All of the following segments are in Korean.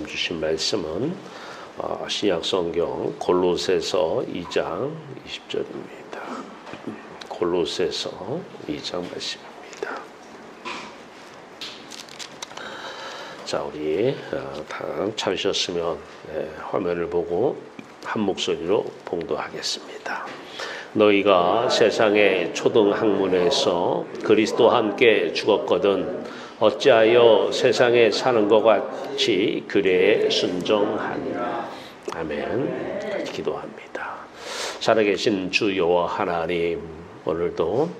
하나님 주신 말씀은 신약 성경 골로새서 2장 20절입니다. 골로새서 2장 말씀입니다. 자, 우리 다 찾으셨으면 화면을 보고 한 목소리로 봉독하겠습니다. 너희가 세상의 초등학문에서 그리스도와 함께 죽었거든 어찌하여 세상에 사는 것 같이 규례에 순종하느냐. 아멘. 같이 기도합니다. 살아계신 주 여호와 하나님, 오늘도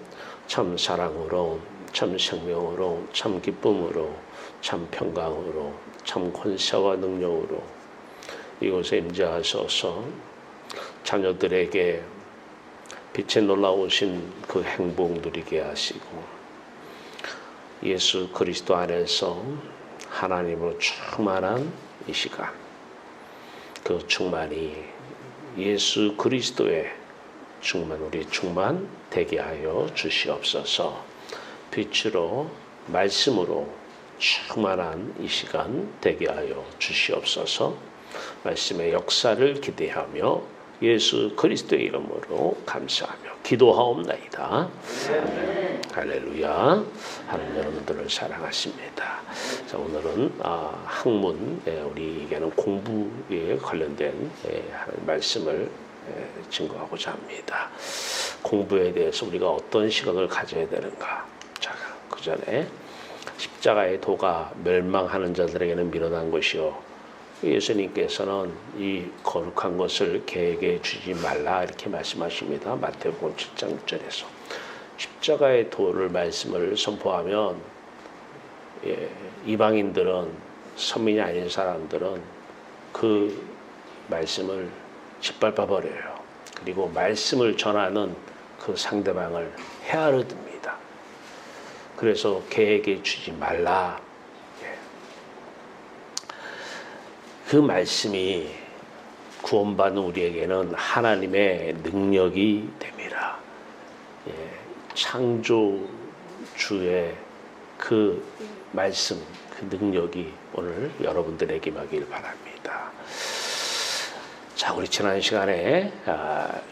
참 사랑으로, 참 생명으로, 참 기쁨으로, 참 평강으로, 참 권세와 능력으로 이곳에 임재하셔서 자녀들에게 빛에 놀라우신 그 행복 누리게 하시고 예수 그리스도 안에서 하나님으로 충만한 이 시간, 그 충만이 예수 그리스도의 충만, 우리 충만 되게 하여 주시옵소서. 빛으로 말씀으로 충만한 이 시간 되게 하여 주시옵소서. 말씀의 역사를 기대하며 예수 그리스도의 이름으로 감사하며 기도하옵나이다. 아멘. 할렐루야. 하나님 여러분들을 사랑하십니다. 자, 오늘은 학문, 우리에게는 공부에 관련된 말씀을 증거하고자 합니다. 공부에 대해서 우리가 어떤 시각을 가져야 되는가. 자, 그 전에 십자가의 도가 멸망하는 자들에게는 미련한 것이요 예수님께서는 이 거룩한 것을 개에게 주지 말라 이렇게 말씀하십니다. 마태복음 7장 6절에서 십자가의 도를 말씀을 선포하면 이방인들은, 선민이 아닌 사람들은 그 말씀을 짓밟아 버려요. 그리고 말씀을 전하는 그 상대방을 헤아려 듭니다. 그래서 개에게 주지 말라. 그 말씀이 구원받는 우리에게는 하나님의 능력이 됩니다. 창조주의 그 말씀, 그 능력이 오늘 여러분들에게 임하길 바랍니다. 자, 우리 지난 시간에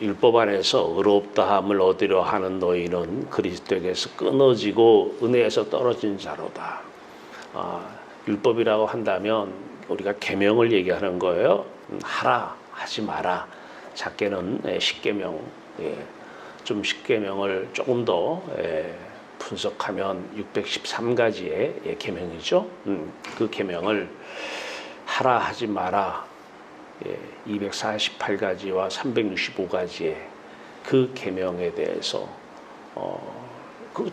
율법 안에서 의롭다함을 얻으려 하는 너희는 그리스도에게서 끊어지고 은혜에서 떨어진 자로다. 율법이라고 한다면 우리가 계명을 얘기하는 거예요. 하라, 하지 마라. 작게는 10계명, 좀 10계명을 조금 더 분석하면 613가지의 계명이죠. 그 계명을 하라, 하지 마라, 248가지와 365가지의 그 계명에 대해서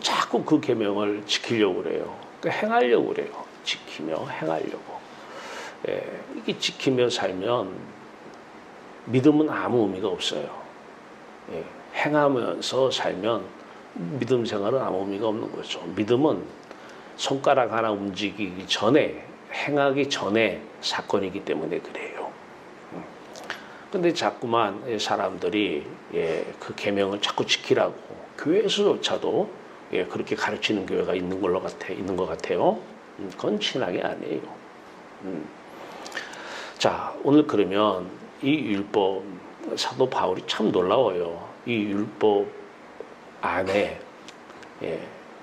자꾸 그 계명을 지키려고 그래요. 그러니까 행하려고 그래요. 지키며 행하려고. 이게 지키며 살면 믿음은 아무 의미가 없어요. 행하면서 살면 믿음 생활은 아무 의미가 없는 거죠. 믿음은 손가락 하나 움직이기 전에, 행하기 전에 사건이기 때문에 그래요. 근데 자꾸만 사람들이 그 계명을 자꾸 지키라고 교회에서조차도 그렇게 가르치는 교회가 있는 것 같아요. 그건 신앙이 아니에요. 자, 오늘 그러면 이 율법, 사도 바울이 참 놀라워요. 이 율법 안에,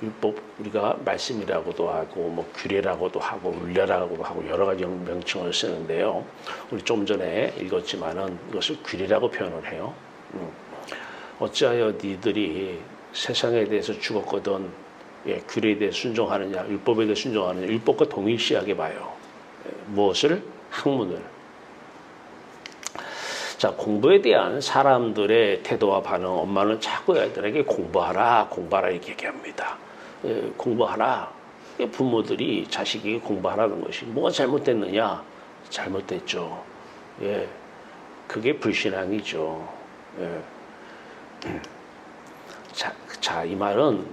율법 우리가 말씀이라고도 하고 뭐 규례라고도 하고 율례라고도 하고 여러 가지 명칭을 쓰는데요. 우리 좀 전에 읽었지만은 이것을 규례라고 표현을 해요. 어찌하여 니들이 세상에 대해서 죽었거든 규례에 대해 순종하느냐, 율법에 대해 순종하느냐, 율법과 동일시하게 봐요. 무엇을? 학문을. 자, 공부에 대한 사람들의 태도와 반응, 엄마는 자꾸 애들에게 공부하라, 공부하라 이렇게 얘기합니다. 공부하라. 부모들이 자식에게 공부하라는 것이 뭐가 잘못됐느냐? 잘못됐죠. 그게 불신앙이죠. 자, 이 말은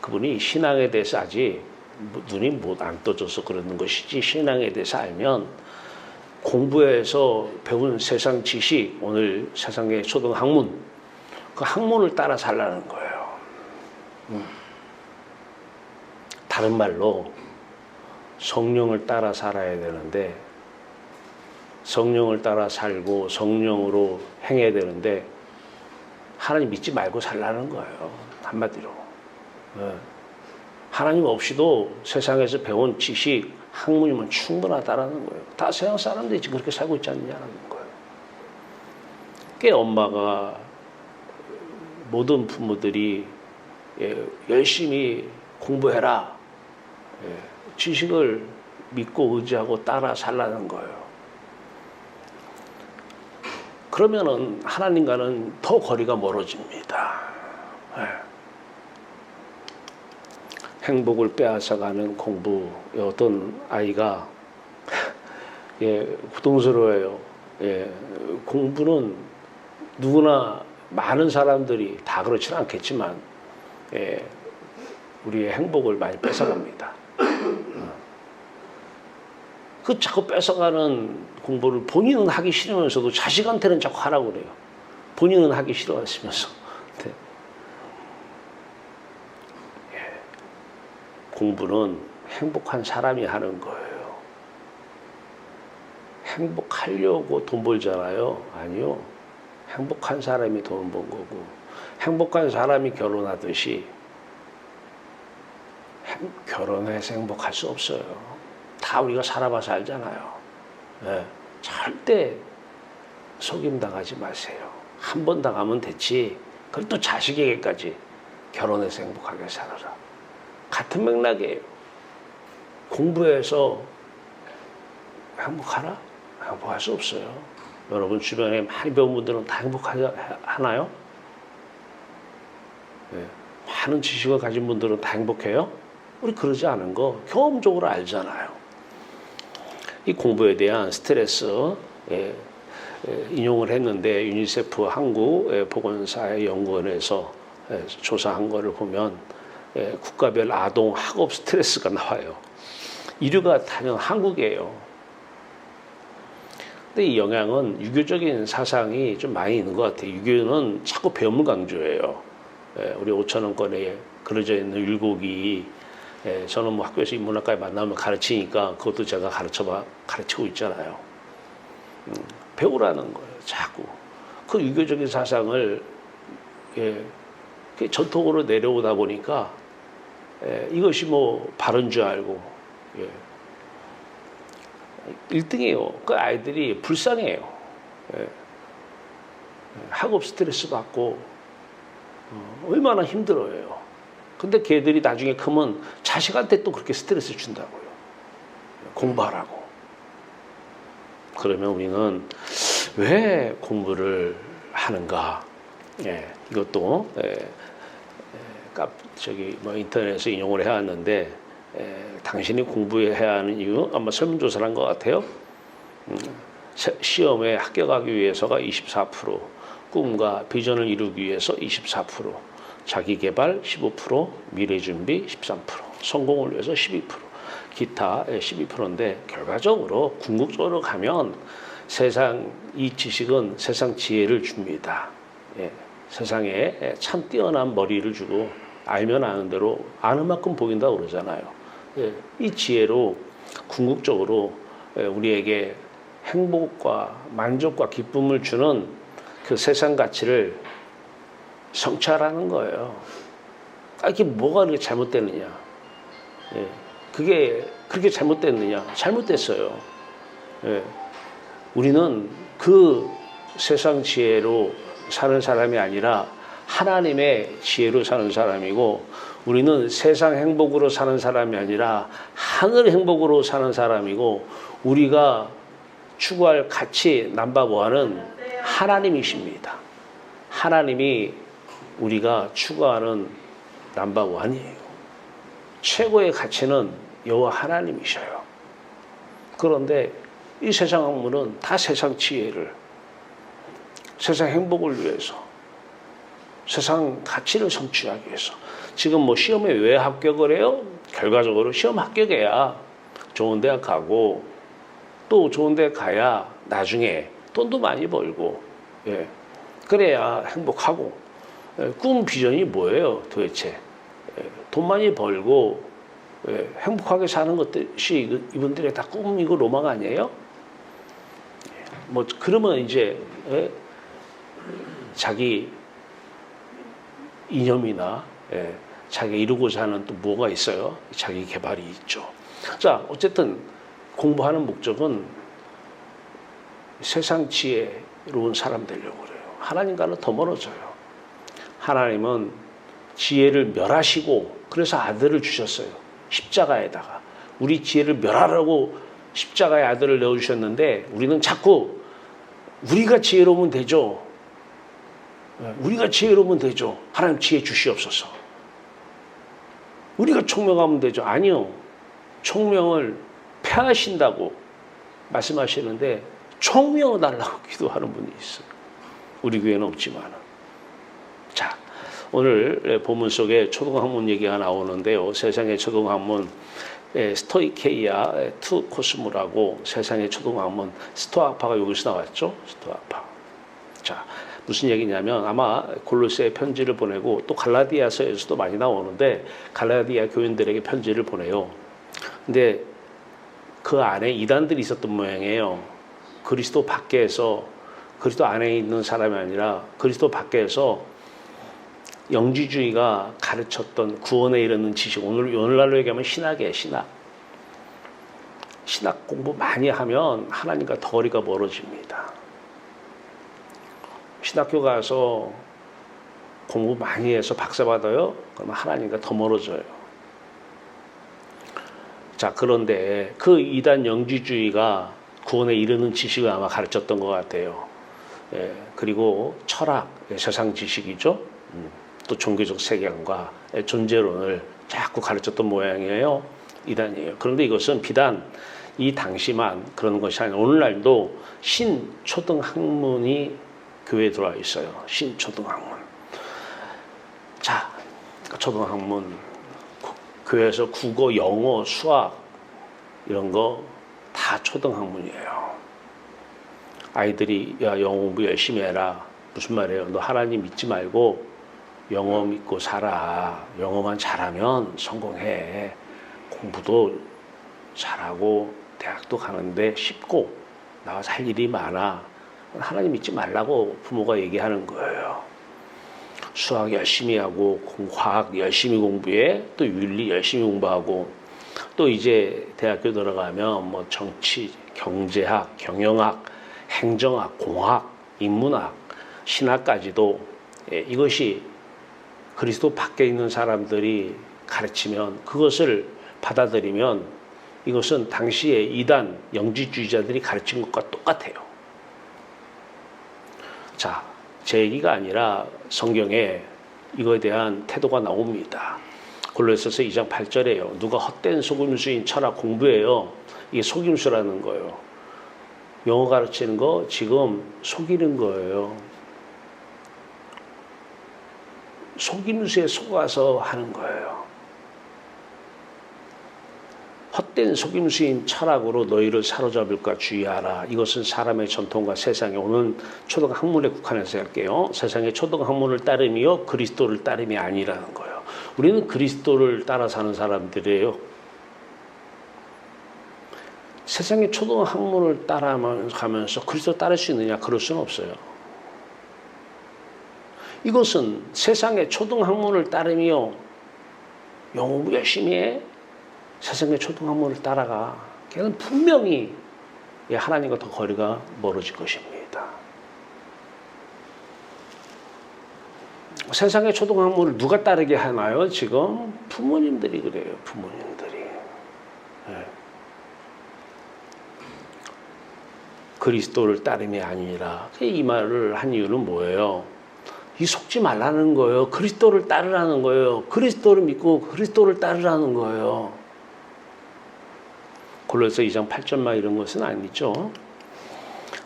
그분이 신앙에 대해서 아직 눈이 못 안 떠져서 그러는 것이지, 신앙에 대해서 알면 공부해서 배운 세상 지식, 오늘 세상의 초등학문, 그 학문을 따라 살라는 거예요. 다른 말로 성령을 따라 살아야 되는데 성령을 따라 살고 성령으로 행해야 되는데 하나님 믿지 말고 살라는 거예요. 한마디로. 하나님 없이도 세상에서 배운 지식, 학문이면 충분하다라는 거예요. 다 세상 사람들이 지금 그렇게 살고 있지 않느냐는 거예요. 꽤 엄마가 모든 부모들이 열심히 공부해라. 지식을 믿고 의지하고 따라 살라는 거예요. 그러면은 하나님과는 더 거리가 멀어집니다. 행복을 빼앗아가는 공부. 어떤 아이가 부동스러워요. 공부는 누구나 많은 사람들이 다 그렇지는 않겠지만 우리의 행복을 많이 뺏어갑니다. 그 자꾸 뺏어가는 공부를 본인은 하기 싫으면서도 자식한테는 자꾸 하라고 그래요. 본인은 하기 싫어하시면서. 공부는 행복한 사람이 하는 거예요. 행복하려고 돈 벌잖아요. 아니요. 행복한 사람이 돈 번 거고, 행복한 사람이 결혼하듯이 결혼해서 행복할 수 없어요. 다 우리가 살아봐서 알잖아요. 절대 속임 당하지 마세요. 한 번 당하면 됐지. 그걸 또 자식에게까지 결혼해서 행복하게 살아라. 같은 맥락이에요. 공부해서 행복하나? 행복할 수 없어요. 여러분 주변에 많이 배운 분들은 다 행복하나요? 많은 지식을 가진 분들은 다 행복해요? 우리 그러지 않은 거 경험적으로 알잖아요. 이 공부에 대한 스트레스 인용을 했는데 유니세프 한국보건사회연구원에서 조사한 거를 보면 국가별 아동 학업 스트레스가 나와요. 인류가 다녀 한국이에요. 근데 이 영향은 유교적인 사상이 좀 많이 있는 것 같아요. 유교는 자꾸 배움을 강조해요. 우리 5,000원권에 그려져 있는 율곡이 저는 뭐 학교에서 인문학과에 만나면 가르치니까 그것도 제가 가르치고 있잖아요. 배우라는 거예요. 자꾸. 그 유교적인 사상을 전통으로 내려오다 보니까 이것이 뭐 바른 줄 알고 1등이에요. 그 아이들이 불쌍해요. 학업 스트레스 받고 얼마나 힘들어요. 근데 걔들이 나중에 크면 자식한테 또 그렇게 스트레스 준다고요. 공부하라고. 그러면 우리는 왜 공부를 하는가? 이것도 인터넷에서 인용을 해왔는데 당신이 공부해야 하는 이유 아마 설문조사를 한 것 같아요. 시험에 합격하기 위해서가 24%, 꿈과 비전을 이루기 위해서 24%, 자기개발 15%, 미래준비 13%, 성공을 위해서 12%, 기타 12%인데 결과적으로 궁극적으로 가면 이 지식은 세상 지혜를 줍니다. 세상에 참 뛰어난 머리를 주고 알면 아는 대로 아는 만큼 보인다고 그러잖아요. 이 지혜로 궁극적으로 우리에게 행복과 만족과 기쁨을 주는 그 세상 가치를 성취하라는 거예요. 이게 뭐가 그렇게 잘못됐느냐? 그게 그렇게 잘못됐느냐? 잘못됐어요. 우리는 그 세상 지혜로 사는 사람이 아니라 하나님의 지혜로 사는 사람이고, 우리는 세상 행복으로 사는 사람이 아니라 하늘 행복으로 사는 사람이고, 우리가 추구할 가치 넘버원은 하나님이십니다. 하나님이 우리가 추구하는 넘버원이에요. 최고의 가치는 여호와 하나님이셔요. 그런데 이 세상 학문은 다 세상 지혜를, 세상 행복을 위해서, 세상 가치를 성취하기 위해서. 지금 뭐 시험에 왜 합격을 해요? 결과적으로 시험 합격해야 좋은 대학 가고, 또 좋은 데 가야 나중에 돈도 많이 벌고, 그래야 행복하고. 꿈 비전이 뭐예요 도대체? 돈 많이 벌고 행복하게 사는 것이 이분들의 다 꿈이고 로망 아니에요? 뭐 그러면 이제 자기 이념이나 자기가 이루고자 하는 또 뭐가 있어요? 자기 개발이 있죠. 자, 어쨌든 공부하는 목적은 세상 지혜로운 사람 되려고 그래요. 하나님과는 더 멀어져요. 하나님은 지혜를 멸하시고 그래서 아들을 주셨어요. 십자가에다가. 우리 지혜를 멸하라고 십자가에 아들을 내어주셨는데 우리는 자꾸 우리가 지혜로우면 되죠. 우리가 지혜로우면 되죠. 하나님 지혜 주시옵소서. 우리가 총명하면 되죠. 아니요. 총명을 패하신다고 말씀하시는데 총명을 달라고 기도하는 분이 있어요. 우리 교회는 없지만. 자, 오늘 본문 속에 초등학문 얘기가 나오는데요. 세상의 초등학문 스토이케이아 투 코스모라고 세상의 초등학문 스토아파가 여기서 나왔죠. 스토아파. 자, 무슨 얘기냐면 아마 골로새 편지를 보내고 또 갈라디아서에서도 많이 나오는데 갈라디아 교인들에게 편지를 보내요. 근데 그 안에 이단들이 있었던 모양이에요. 그리스도 밖에서 그리스도 안에 있는 사람이 아니라 그리스도 밖에서 영지주의가 가르쳤던 구원에 이르는 지식, 오늘날로 얘기하면 신학이에요. 신학 공부 많이 하면 하나님과 더 거리가 멀어집니다. 신학교 가서 공부 많이 해서 박사 받아요? 그러면 하나님과 더 멀어져요. 자, 그런데 그 이단 영지주의가 구원에 이르는 지식을 아마 가르쳤던 것 같아요. 그리고 철학, 세상 지식이죠. 또 종교적 세계관과 존재론을 자꾸 가르쳤던 모양이에요. 이단이에요. 그런데 이것은 비단 이 당시만 그런 것이 아니라 오늘날도 신초등학문이 교회에 들어와 있어요. 신초등학문. 자, 초등학문 교회에서 국어, 영어, 수학 이런 거 다 초등학문이에요. 아이들이 야 영어 공부 열심히 해라. 무슨 말이에요? 너 하나님 믿지 말고 영어 믿고 살아. 영어만 잘하면 성공해. 공부도 잘하고 대학도 가는데 쉽고 나와서 할 일이 많아. 하나님 믿지 말라고 부모가 얘기하는 거예요. 수학 열심히 하고 과학 열심히 공부해. 또 윤리 열심히 공부하고 또 이제 대학교 들어가면 뭐 정치, 경제학, 경영학, 행정학, 공학, 인문학, 신학까지도 이것이 그리스도 밖에 있는 사람들이 가르치면 그것을 받아들이면 이것은 당시에 이단 영지주의자들이 가르친 것과 똑같아요. 자, 제 얘기가 아니라 성경에 이거에 대한 태도가 나옵니다. 골로새서 2장 8절에요. 누가 헛된 속임수인 철학 공부해요. 이게 속임수라는 거예요. 영어 가르치는 거 지금 속이는 거예요. 속임수에 속아서 하는 거예요. 헛된 속임수인 철학으로 너희를 사로잡을까 주의하라. 이것은 사람의 전통과 세상에 오는 초등학문에 국한해서 할게요. 세상의 초등학문을 따름이요 그리스도를 따름이 아니라는 거예요. 우리는 그리스도를 따라 사는 사람들이에요. 세상의 초등학문을 따라가면서 그리스도 따를 수 있느냐? 그럴 수는 없어요. 이것은 세상의 초등학문을 따르며 영어 공부 열심히 해. 세상의 초등학문을 따라가. 걔는 분명히 하나님과 더 거리가 멀어질 것입니다. 세상의 초등학문을 누가 따르게 하나요? 지금 부모님들이 그래요. 부모님들이. 네. 그리스도를 따름이 아니라 이 말을 한 이유는 뭐예요? 이 속지 말라는 거예요. 그리스도를 따르라는 거예요. 그리스도를 믿고 그리스도를 따르라는 거예요. 골로새 2장 8절만 이런 것은 아니죠.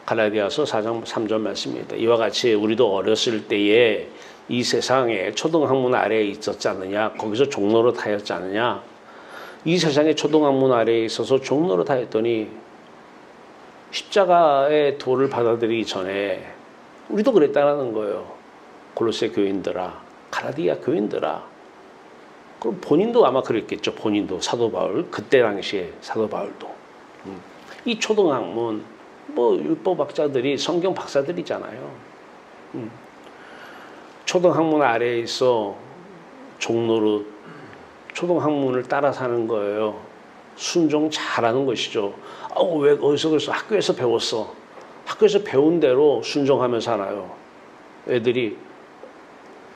갈라디아서 4장 3절 말씀입니다. 이와 같이 우리도 어렸을 때에 이 세상에 초등학문 아래에 있었지 않느냐? 거기서 종로로 타였지 않느냐? 이 세상에 초등학문 아래에 있어서 종로로 타였더니 십자가의 도를 받아들이기 전에 우리도 그랬다는 거예요. 골로새 교인들아, 갈라디아 교인들아. 그럼 본인도 아마 그랬겠죠. 본인도 사도 바울, 그때 당시에 사도 바울도 이 초등학문 뭐 율법학자들이 성경 박사들이잖아요. 초등학문 아래에 있어 종로로 초등학문을 따라 사는 거예요. 순종 잘하는 것이죠. 왜 어디서 그래서 학교에서 배웠어. 학교에서 배운 대로 순종하며 살아요. 애들이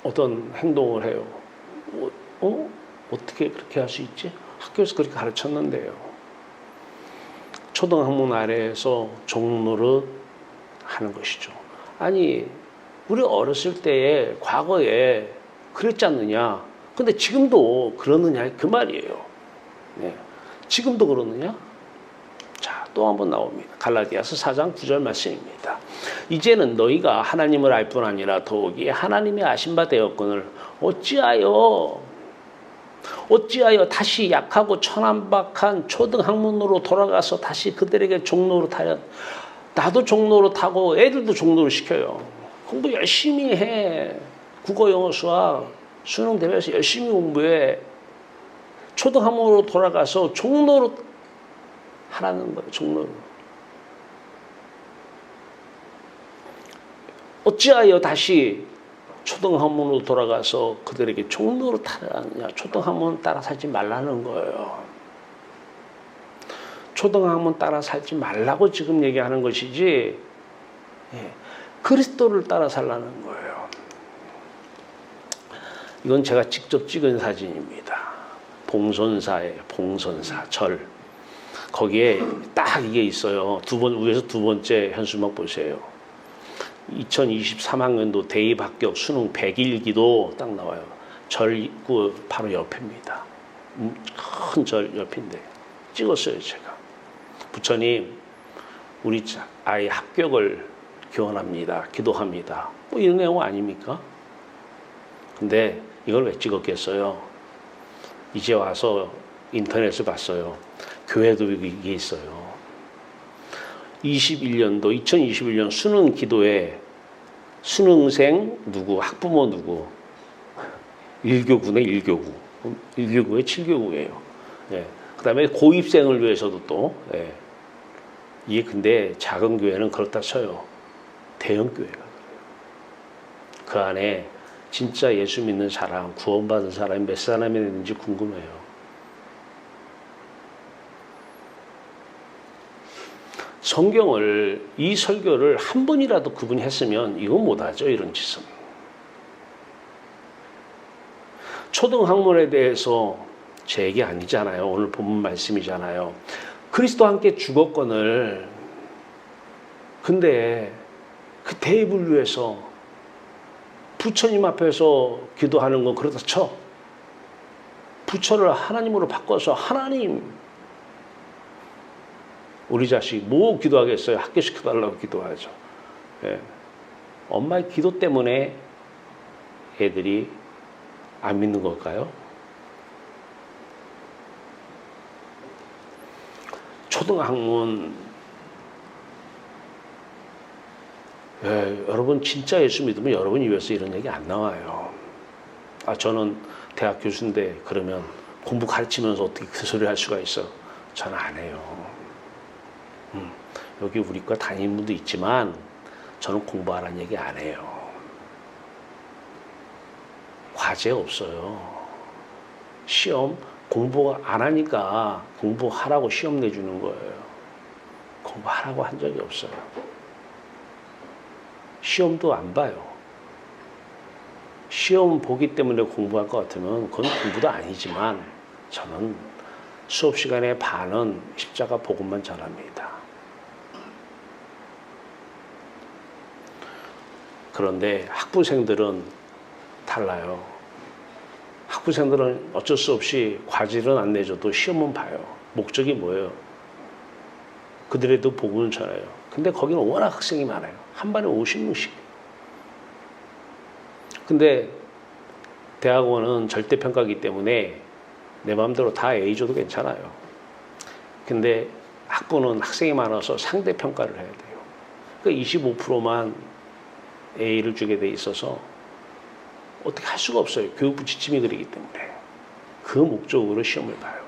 어떤 행동을 해요. 어떻게 그렇게 할 수 있지? 학교에서 그렇게 가르쳤는데요. 초등학문 아래에서 종로를 하는 것이죠. 아니, 우리 어렸을 때에 과거에 그랬지 않느냐? 근데 지금도 그러느냐? 그 말이에요. 네. 지금도 그러느냐? 자, 또 한 번 나옵니다. 갈라디아서 4장 9절 말씀입니다. 이제는 너희가 하나님을 알 뿐 아니라 더욱이 하나님의 아신 바 되었거늘 어찌하여 다시 약하고 천한박한 초등학문으로 돌아가서 다시 그들에게 종로로 타려. 나도 종로로 타고 애들도 종로로 시켜요. 공부 열심히 해. 국어, 영어, 수학, 수능 대회에서 열심히 공부해. 초등학문으로 돌아가서 종로로 하라는 거예요. 종로로. 어찌하여 다시 초등학문으로 돌아가서 그들에게 종로로 타라느냐. 초등학문 따라 살지 말라는 거예요. 초등학문 따라 살지 말라고 지금 얘기하는 것이지, 그리스도를 따라 살라는 거예요. 이건 제가 직접 찍은 사진입니다. 봉선사예요. 봉선사 절. 거기에 딱 이게 있어요. 위에서 두 번째 현수막 보세요. 2023학년도 대입 합격 수능 100일 기도 딱 나와요. 절 입구 바로 옆입니다. 큰 절 옆인데 찍었어요, 제가. 부처님, 우리 아이 합격을 기원합니다. 기도합니다. 뭐 이런 내용 아닙니까? 근데 이걸 왜 찍었겠어요? 이제 와서 인터넷을 봤어요. 교회도 이게 있어요. 2021년 수능 기도에 수능생 누구, 학부모 누구, 1교구네, 1교구. 1교구에 7교구예요. 예. 그 다음에 고입생을 위해서도 또, 예. 이게 근데 작은 교회는 그렇다 쳐요. 대형 교회가 그래요. 그 안에 진짜 예수 믿는 사람, 구원받은 사람이 몇 사람이 있는지 궁금해요. 성경을, 이 설교를 한 번이라도 그분이 했으면 이건 못하죠, 이런 짓은. 초등학문에 대해서 제 얘기 아니잖아요. 오늘 본문 말씀이잖아요. 그리스도와 함께 죽었거늘, 근데 그 대입을 위해서 부처님 앞에서 기도하는 건 그렇다 쳐. 부처를 하나님으로 바꿔서 하나님, 우리 자식 뭐 기도하겠어요? 합격시켜달라고 기도하죠. 예. 엄마의 기도 때문에 애들이 안 믿는 걸까요? 초등학문, 여러분 진짜 예수 믿으면 여러분 입에서 이런 얘기 안 나와요. 저는 대학 교수인데 그러면 공부 가르치면서 어떻게 그 소리를 할 수가 있어? 저는 안 해요. 여기 우리 과 다니는 분도 있지만 저는 공부하라는 얘기 안 해요. 과제 없어요. 시험 공부 안 하니까 공부하라고 시험 내주는 거예요. 공부하라고 한 적이 없어요. 시험도 안 봐요. 시험 보기 때문에 공부할 것 같으면 그건 공부도 아니지만 저는 수업 시간의 반은 십자가 복음만 전합니다. 그런데 학부생들은 달라요. 학부생들은 어쩔 수 없이 과제는 안 내줘도 시험은 봐요. 목적이 뭐예요? 그들에도 복음을 전해요. 근데 거기는 워낙 학생이 많아요. 한 반에 50명씩. 근데 대학원은 절대평가이기 때문에 내 마음대로 다 A 줘도 괜찮아요. 근데 학부는 학생이 많아서 상대평가를 해야 돼요. 그러니까 25%만 A를 주게 돼 있어서 어떻게 할 수가 없어요. 교육부 지침이 그러기 때문에. 그 목적으로 시험을 봐요.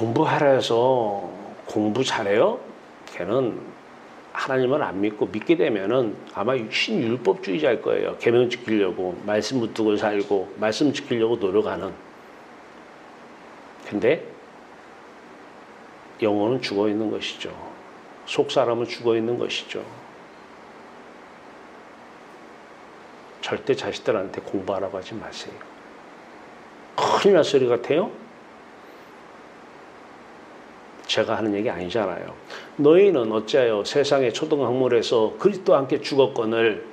공부하라 해서 공부 잘해요? 걔는 하나님을 안 믿고 믿게 되면은 아마 신율법주의자일 거예요. 계명 지키려고 말씀 붙들고 살고 말씀 지키려고 노력하는. 근데 영혼은 죽어 있는 것이죠. 속 사람은 죽어 있는 것이죠. 절대 자식들한테 공부하라고 하지 마세요. 큰일 날 소리 같아요? 제가 하는 얘기 아니잖아요. 너희는 어찌하여 세상의 초등학문에서 그리스도와 함께 죽었거늘.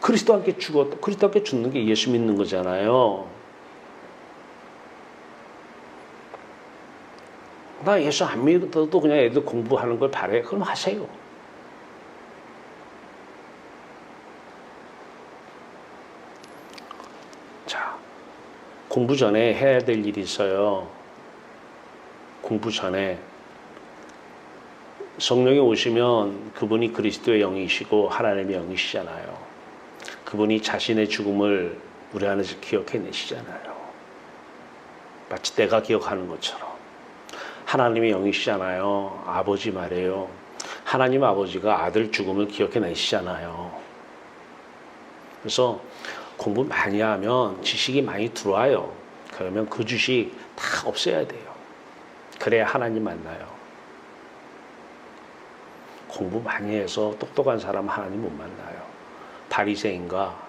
그리스도와 함께 죽는 게 예수 믿는 거잖아요. 나 예수 안 믿어도 그냥 애들 공부하는 걸 바래. 그럼 하세요. 자, 공부 전에 해야 될 일이 있어요. 공부 전에 성령이 오시면 그분이 그리스도의 영이시고 하나님의 영이시잖아요. 그분이 자신의 죽음을 우리 안에서 기억해내시잖아요. 마치 내가 기억하는 것처럼. 하나님의 영이시잖아요. 아버지 말이에요. 하나님 아버지가 아들 죽음을 기억해내시잖아요. 그래서 공부 많이 하면 지식이 많이 들어와요. 그러면 그 지식 다 없애야 돼요. 그래야 하나님 만나요. 공부 많이 해서 똑똑한 사람 하나님 못 만나요. 바리새인과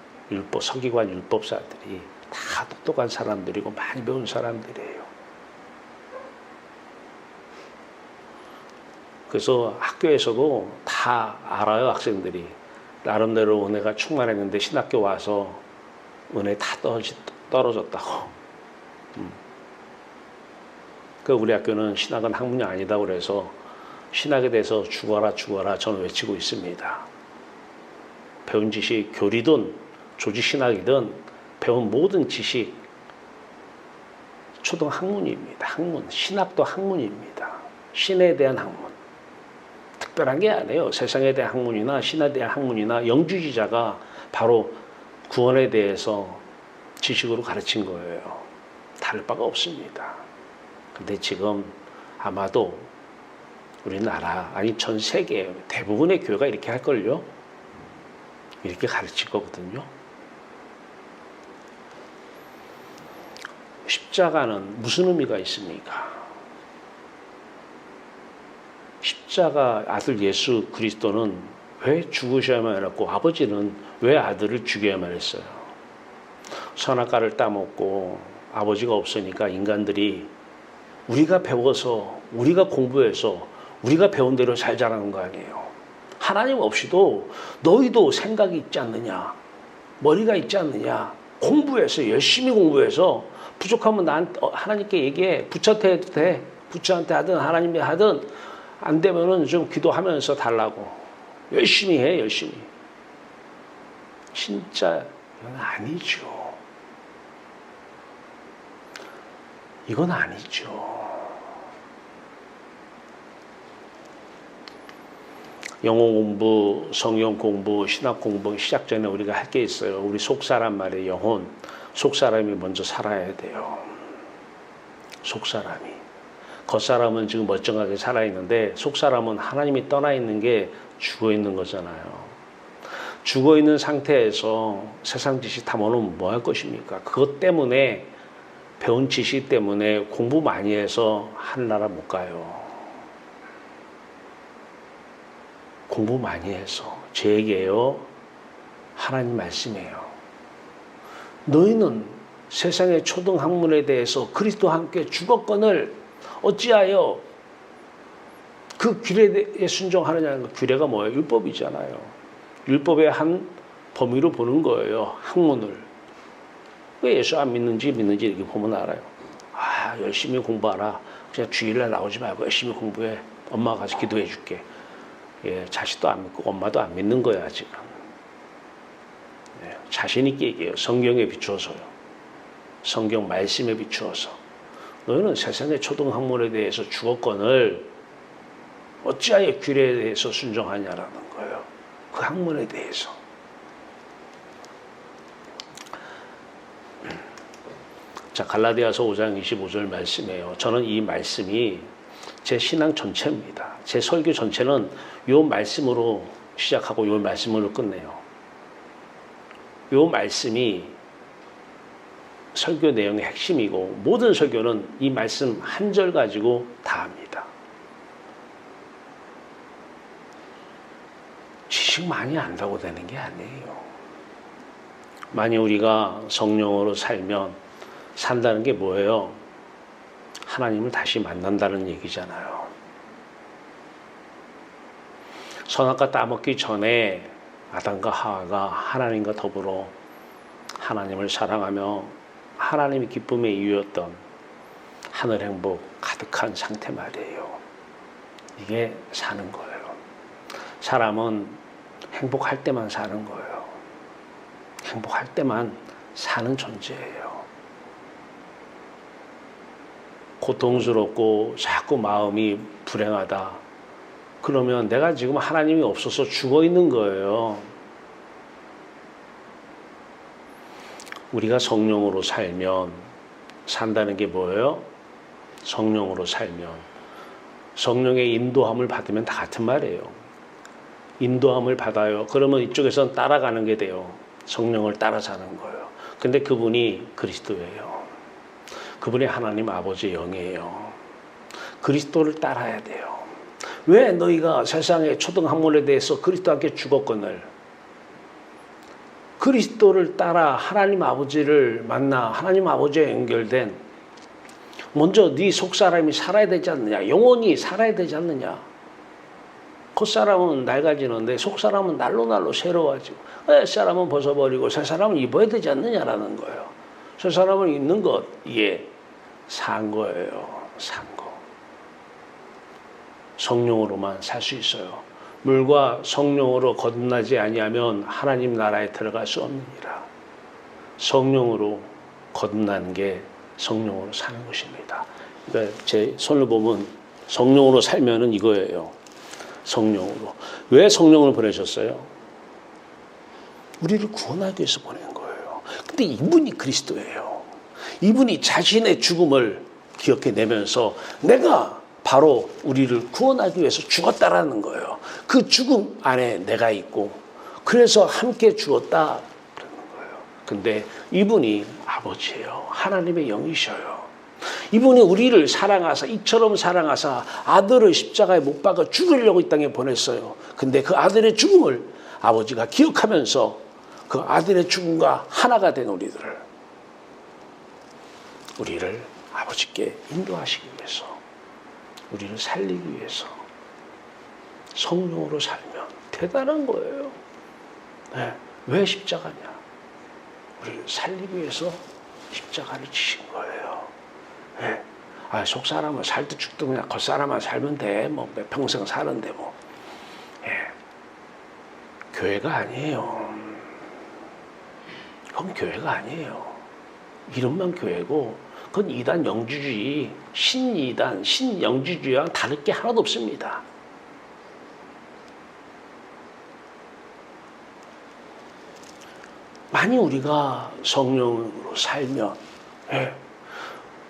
서기관 율법사들이 다 똑똑한 사람들이고 많이 배운 사람들이에요. 그래서 학교에서도 다 알아요. 학생들이. 나름대로 은혜가 충만했는데 신학교 와서 은혜 다 떨어졌다고. 그 우리 학교는 신학은 학문이 아니다고 그래서 신학에 대해서 죽어라 저는 외치고 있습니다. 배운 지식, 교리든 조직신학이든 배운 모든 지식 초등학문입니다. 학문, 신학도 학문입니다. 신에 대한 학문. 특별한 게 아니에요. 세상에 대한 학문이나 신에 대한 학문이나 영주주의자가 바로 구원에 대해서 지식으로 가르친 거예요. 다를 바가 없습니다. 근데 지금 아마도 우리나라, 아니 전 세계 대부분의 교회가 이렇게 할걸요? 이렇게 가르칠 거거든요. 십자가는 무슨 의미가 있습니까? 십자가 아들 예수 그리스도는 왜 죽으셔야만 했고 아버지는 왜 아들을 죽여야만 했어요? 선악과를 따먹고 아버지가 없으니까 인간들이 우리가 배워서 우리가 공부해서 우리가 배운 대로 살자라는 거 아니에요. 하나님 없이도 너희도 생각이 있지 않느냐, 머리가 있지 않느냐, 공부해서 열심히 공부해서 부족하면 하나님께 얘기해. 부처한테 해도 돼. 부처한테 하든 하나님이 하든 안 되면은 좀 기도하면서 달라고. 열심히 해, 열심히. 진짜 이건 아니죠. 이건 아니죠. 영어 공부, 성경 공부, 신학 공부 시작 전에 우리가 할 게 있어요. 우리 속 사람 말이에요. 영혼. 속 사람이 먼저 살아야 돼요. 속 사람이. 겉사람은 지금 멀쩡하게 살아있는데 속 사람은 하나님이 떠나 있는 게 죽어 있는 거잖아요. 죽어 있는 상태에서 세상 지식 다 모르면 뭐 할 것입니까? 그것 때문에 배운 지식 때문에 공부 많이 해서 하늘나라 못 가요. 공부 많이 해서 제 얘기예요. 하나님 말씀이에요. 너희는 세상의 초등학문에 대해서 그리스도와 함께 죽었거늘 어찌하여 그 규례에 순종하느냐는 거. 규례가 뭐예요? 율법이잖아요. 율법의 한 범위로 보는 거예요. 학문을. 왜 예수 안 믿는지 이렇게 보면 알아요. 아, 열심히 공부하라. 그냥 주일날 나오지 말고 열심히 공부해. 엄마가 가서 기도해 줄게. 예, 자식도 안 믿고 엄마도 안 믿는 거야 지금. 예, 자신 있게 얘기해요. 성경에 비추어서요. 성경 말씀에 비추어서. 너희는 세상의 초등학문에 대해서 죽었거늘 어찌하여 규례에 대해서 순종하냐라는 거예요. 그 학문에 대해서. 자, 갈라디아서 5장 25절 말씀이에요. 저는 이 말씀이 제 신앙 전체입니다. 제 설교 전체는 이 말씀으로 시작하고 이 말씀으로 끝내요. 이 말씀이 설교 내용의 핵심이고 모든 설교는 이 말씀 한 절 가지고 다 합니다. 지식 많이 안다고 되는 게 아니에요. 만약 우리가 성령으로 살면 산다는 게 뭐예요? 하나님을 다시 만난다는 얘기잖아요. 선악과 따먹기 전에 아담과 하와가 하나님과 더불어 하나님을 사랑하며 하나님의 기쁨의 이유였던 하늘 행복 가득한 상태 말이에요. 이게 사는 거예요. 사람은 행복할 때만 사는 거예요. 행복할 때만 사는 존재예요. 고통스럽고 자꾸 마음이 불행하다. 그러면 내가 지금 하나님이 없어서 죽어 있는 거예요. 우리가 성령으로 살면 산다는 게 뭐예요? 성령으로 살면 성령의 인도함을 받으면 다 같은 말이에요. 인도함을 받아요. 그러면 이쪽에서는 따라가는 게 돼요. 성령을 따라 사는 거예요. 근데 그분이 그리스도예요. 그분이 하나님 아버지의 영이에요. 그리스도를 따라야 돼요. 왜 너희가 세상의 초등학문에 대해서 그리스도와 함께 죽었거늘 그리스도를 따라 하나님 아버지를 만나 하나님 아버지와 연결된 먼저 네 속사람이 살아야 되지 않느냐. 영원히 살아야 되지 않느냐. 겉사람은 낡아지는데 속사람은 날로 새로워지고 옛사람은 벗어버리고 새사람은 입어야 되지 않느냐라는 거예요. 새사람은 입는 것 이게 산 거예요. 산 거. 성령으로만 살 수 있어요. 물과 성령으로 거듭나지 아니하면 하나님 나라에 들어갈 수 없느니라. 성령으로 거듭나는 게 성령으로 사는 것입니다. 그러니까 제 손을 보면 성령으로 살면은 이거예요. 성령으로. 왜 성령을 보내셨어요? 우리를 구원하기 위해서 보낸 거예요. 근데 이분이 그리스도예요. 이분이 자신의 죽음을 기억해내면서 내가 바로 우리를 구원하기 위해서 죽었다라는 거예요. 그 죽음 안에 내가 있고 그래서 함께 죽었다 그러는 거예요. 근데 이분이 아버지예요. 하나님의 영이셔요. 이분이 우리를 사랑하사 이처럼 사랑하사 아들을 십자가에 못 박아 죽으려고 이 땅에 보냈어요. 근데 그 아들의 죽음을 아버지가 기억하면서 그 아들의 죽음과 하나가 된 우리를 아버지께 인도하시기 위해서 우리를 살리기 위해서 성령으로 살면 대단한 거예요. 네. 왜 십자가냐? 우리를 살리기 위해서 십자가를 지신 거예요. 네. 속 사람은 살듯 죽든 그냥 겉사람만 살면 돼. 뭐 평생 사는데 뭐. 네. 교회가 아니에요. 그건 교회가 아니에요. 이름만 교회고 그건 이단 영주주의, 신이단, 신영주주의랑 다를 게 하나도 없습니다. 만약 우리가 성령으로 살면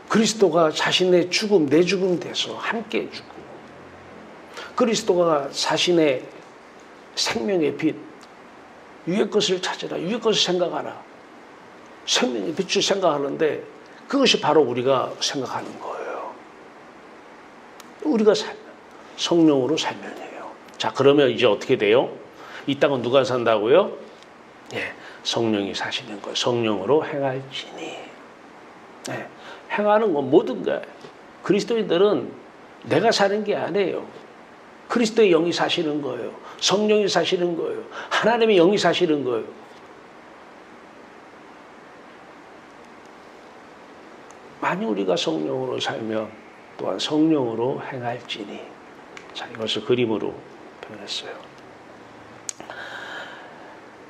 그리스도가 자신의 죽음, 내 죽음 돼서 함께 죽고 그리스도가 자신의 생명의 빛, 위의 것을 찾으라, 위의 것을 생각하라 생명의 빛을 생각하는데 그것이 바로 우리가 생각하는 거예요. 우리가 살면 성령으로 살면이에요. 자, 그러면 이제 어떻게 돼요? 이 땅은 누가 산다고요? 예, 성령이 사시는 거예요. 성령으로 행할지니. 예, 행하는 건 모든 거예요. 그리스도인들은 내가 사는 게 아니에요. 그리스도의 영이 사시는 거예요. 성령이 사시는 거예요. 하나님의 영이 사시는 거예요. 만약 우리가 성령으로 살면 또한 성령으로 행할지니. 자, 이것을 그림으로 표현했어요.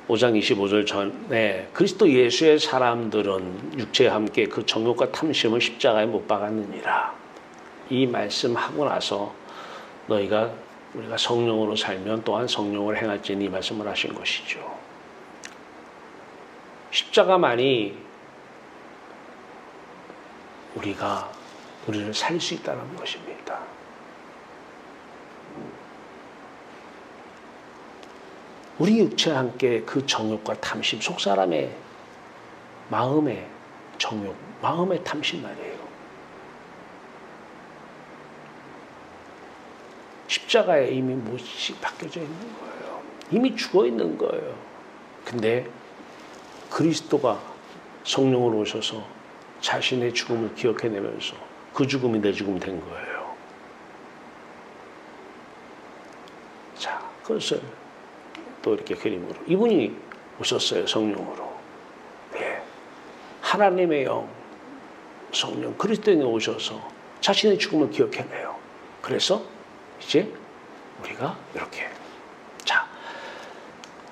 5장 25절 전에 그리스도 예수의 사람들은 육체와 함께 그 정욕과 탐심을 십자가에 못 박았느니라. 이 말씀하고 나서 우리가 성령으로 살면 또한 성령을 행할지니 이 말씀을 하신 것이죠. 십자가만이 우리를 살 수 있다는 것입니다. 우리 육체와 함께 그 정욕과 탐심, 속 사람의 마음의 정욕, 마음의 탐심 말이에요. 십자가에 이미 못이 박혀져 있는 거예요. 이미 죽어 있는 거예요. 근데 그리스도가 성령으로 오셔서 자신의 죽음을 기억해내면서 그 죽음이 내 죽음 된 거예요. 자, 그것을 또 이렇게 그림으로. 이분이 오셨어요, 성령으로. 예. 하나님의 영, 성령, 그리스도인이 오셔서 자신의 죽음을 기억해내요. 그래서 이제 우리가 이렇게. 자,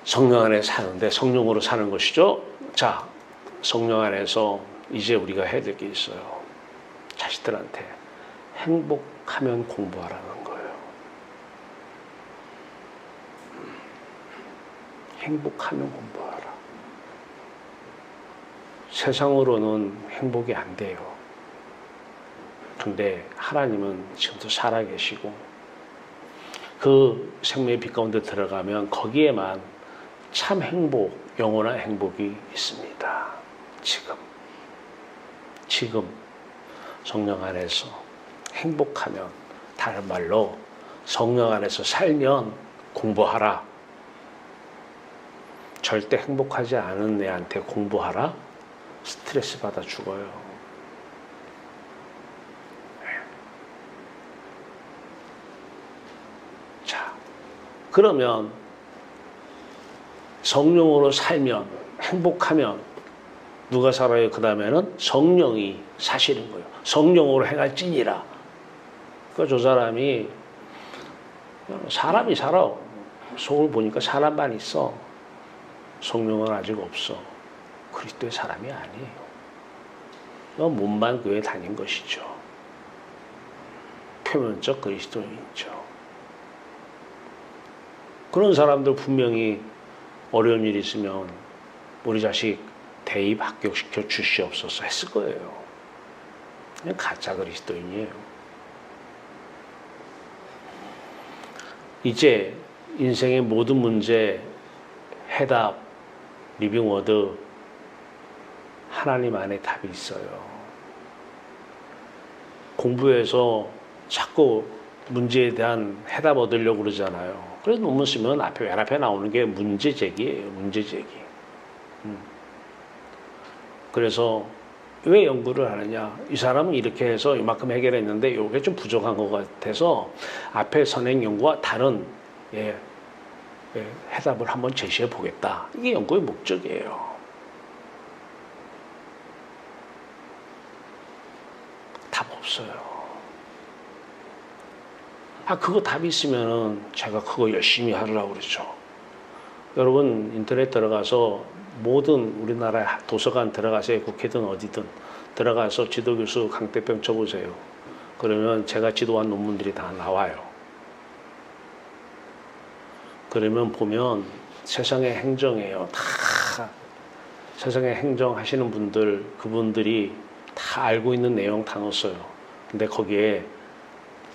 성령 안에 사는데 성령으로 사는 것이죠. 자, 성령 안에서 이제 우리가 해야 될 게 있어요. 자식들한테 행복하면 공부하라는 거예요. 행복하면 공부하라. 세상으로는 행복이 안 돼요. 근데 하나님은 지금도 살아계시고 그 생명의 빛 가운데 들어가면 거기에만 참 행복, 영원한 행복이 있습니다. 지금 성령 안에서 행복하면, 다른 말로 성령 안에서 살면 공부하라. 절대 행복하지 않은 애한테 공부하라? 스트레스 받아 죽어요. 자, 그러면 성령으로 살면, 행복하면 누가 살아요? 그 다음에는 성령이 사시는 거예요. 성령으로 행할지니라. 그러니까 저 사람이 살아. 속을 보니까 사람만 있어. 성령은 아직 없어. 그리스도의 사람이 아니에요. 몸만 교회 다닌 것이죠. 표면적 그리스도인이죠. 그런 사람들 분명히 어려운 일이 있으면 우리 자식 대입 합격시켜 주시옵소서 했을 거예요. 그냥 가짜 그리스도인이에요. 이제 인생의 모든 문제 해답, 리빙워드, 하나님 안에 답이 있어요. 공부해서 자꾸 문제에 대한 해답 얻으려고 그러잖아요. 그래서 논문 쓰면 맨 앞에 나오는 게 문제제기예요. 문제제기. 그래서 왜 연구를 하느냐? 이 사람은 이렇게 해서 이만큼 해결했는데 이게 좀 부족한 것 같아서 앞에 선행 연구와 다른 해답을 한번 제시해 보겠다. 이게 연구의 목적이에요. 답 없어요. 그거 답이 있으면은 제가 그거 열심히 하려고 그러죠. 여러분 인터넷 들어가서 모든 우리나라 도서관 들어가세요. 국회든 어디든 들어가서 지도교수 강대병 쳐보세요. 그러면 제가 지도한 논문들이 다 나와요. 그러면 보면 세상의 행정이에요. 다 세상의 행정하시는 분들, 그분들이 다 알고 있는 내용 다 넣었어요. 근데 거기에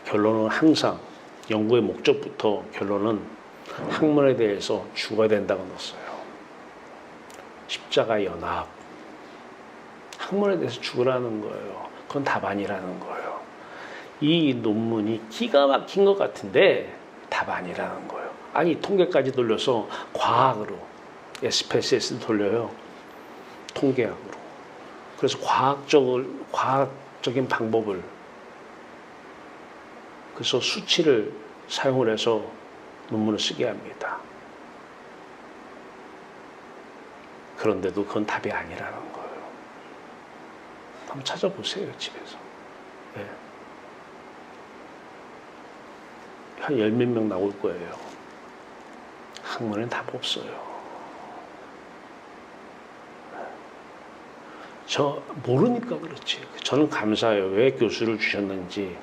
결론은 항상 연구의 목적부터 결론은 학문에 대해서 죽어야 된다고 넣었어요. 십자가 연합. 학문에 대해서 죽으라는 거예요. 그건 답 아니라는 거예요. 이 논문이 기가 막힌 것 같은데 답 아니라는 거예요. 아니 통계까지 돌려서 과학으로 SPSS 돌려요. 통계학으로. 그래서 과학적인 방법을 그래서 수치를 사용을 해서 논문을 쓰게 합니다. 그런데도 그건 답이 아니라는 거예요. 한번 찾아보세요, 집에서. 네. 한 10몇 명 나올 거예요. 학문엔 답 없어요. 저 모르니까 그렇지. 저는 감사해요. 왜 교수를 주셨는지.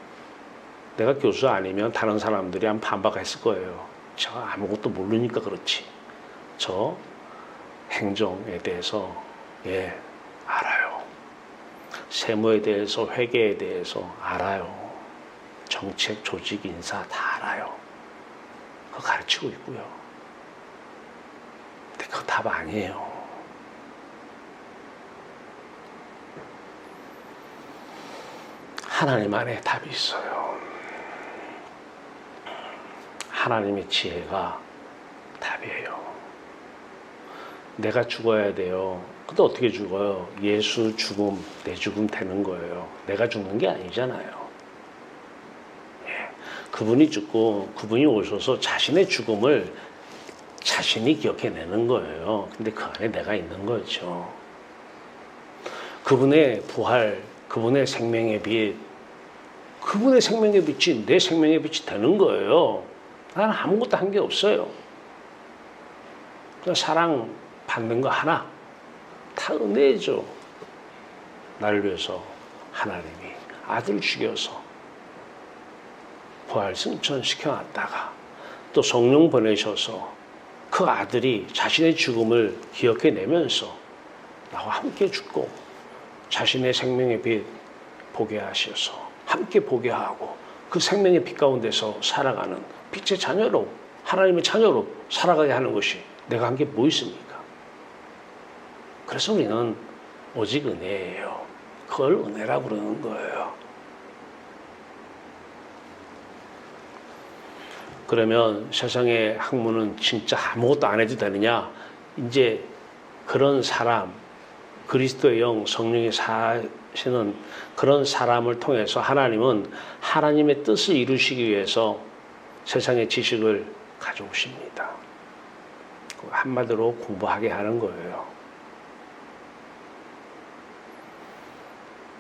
내가 교수 아니면 다른 사람들이 한 반박했을 거예요. 제가 아무것도 모르니까 그렇지. 저 행정에 대해서 알아요. 세무에 대해서, 회계에 대해서 알아요. 정책, 조직, 인사 다 알아요. 그거 가르치고 있고요. 근데 그거 답 아니에요. 하나님 안에 답이 있어요. 하나님의 지혜가 답이에요. 내가 죽어야 돼요. 근데 어떻게 죽어요? 예수 죽음, 내 죽음 되는 거예요. 내가 죽는 게 아니잖아요. 그분이 죽고 그분이 오셔서 자신의 죽음을 자신이 기억해내는 거예요. 근데 그 안에 내가 있는 거죠. 그분의 부활, 그분의 생명의 빛, 그분의 생명의 빛이 내 생명의 빛이 되는 거예요. 나는 아무것도 한 게 없어요. 그냥 사랑 받는 거 하나 다 은혜죠. 나를 위해서 하나님이 아들 죽여서 부활 승천시켜놨다가 또 성령 보내셔서 그 아들이 자신의 죽음을 기억해내면서 나와 함께 죽고 자신의 생명의 빛 보게 하셔서 함께 보게 하고 그 생명의 빛 가운데서 살아가는 빛의 자녀로, 하나님의 자녀로 살아가게 하는 것이 내가 한 게 뭐 있습니까? 그래서 우리는 오직 은혜예요. 그걸 은혜라고 그러는 거예요. 그러면 세상의 학문은 진짜 아무것도 안 해도 되느냐? 이제 그런 사람, 그리스도의 영, 성령이 사시는 그런 사람을 통해서 하나님은 하나님의 뜻을 이루시기 위해서 세상의 지식을 가져오십니다. 한마디로 공부하게 하는 거예요.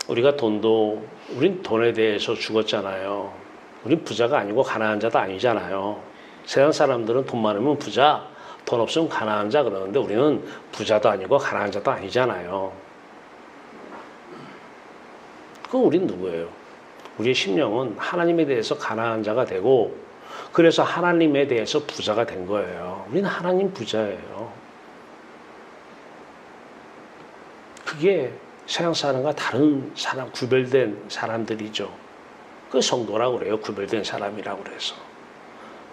우린 돈에 대해서 죽었잖아요. 우린 부자가 아니고 가난한 자도 아니잖아요. 세상 사람들은 돈 많으면 부자, 돈 없으면 가난한 자 그러는데 우리는 부자도 아니고 가난한 자도 아니잖아요. 그럼 우린 누구예요? 우리의 심령은 하나님에 대해서 가난한 자가 되고 그래서 하나님에 대해서 부자가 된 거예요. 우리는 하나님 부자예요. 그게 세상 사람과 다른 사람, 구별된 사람들이죠. 그 성도라고 그래요. 구별된 사람이라고 그래서.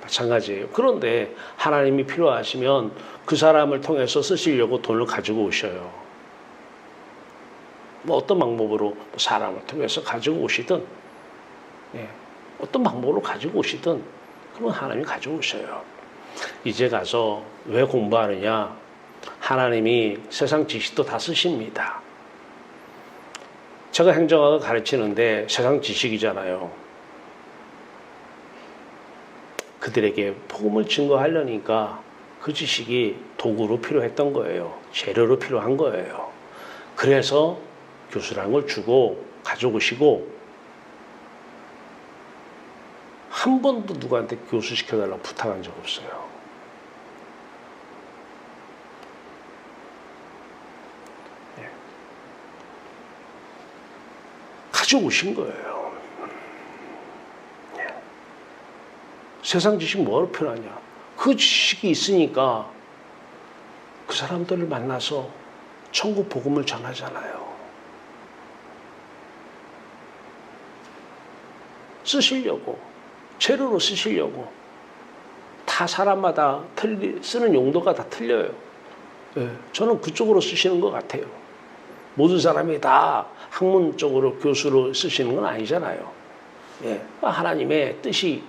마찬가지예요. 그런데 하나님이 필요하시면 그 사람을 통해서 쓰시려고 돈을 가지고 오셔요. 뭐 어떤 방법으로 사람을 통해서 가지고 오시든, 어떤 방법으로 가지고 오시든, 그러면 하나님이 가지고 오셔요. 이제 가서 왜 공부하느냐? 하나님이 세상 지식도 다 쓰십니다. 제가 행정학을 가르치는데 세상 지식이잖아요. 그들에게 복음을 증거하려니까 그 지식이 도구로 필요했던 거예요. 재료로 필요한 거예요. 그래서 교수라는 걸 주고 가져오시고 한 번도 누구한테 교수 시켜달라고 부탁한 적 없어요. 가져오신 거예요. 세상 지식 뭐로 필요하냐? 그 지식이 있으니까 그 사람들을 만나서 천국 복음을 전하잖아요. 쓰시려고, 재료로 쓰시려고. 다 사람마다 쓰는 용도가 다 틀려요. 저는 그쪽으로 쓰시는 것 같아요. 모든 사람이 다 학문적으로 교수로 쓰시는 건 아니잖아요. 하나님의 뜻이